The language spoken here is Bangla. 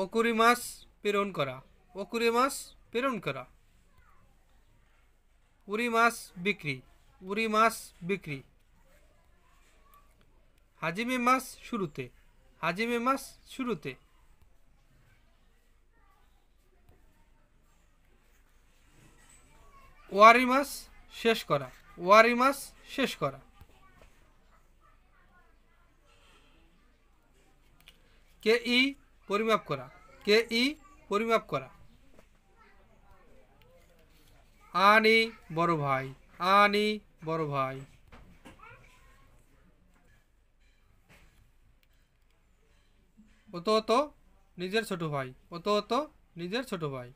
অকুরি মাছ প্রেরণ করা, অকুরি মাছ প্রেরণ করা। উরি মাছ বিক্রি, উরি মাছ বিক্রি। হাজিমে মাছ শুরুতে, হাজিমে মাছ শুরুতে। ওয়ারি মাছ শেষ করা, ওয়ারি মাছ শেষ করা। কে ই পরিমাপ করা, কে ই পরিমাপ করা। আনি বড় ভাই, আনি বড় ভাই। অত অত নিজের ছোট ভাই, অত অত নিজের ছোট ভাই।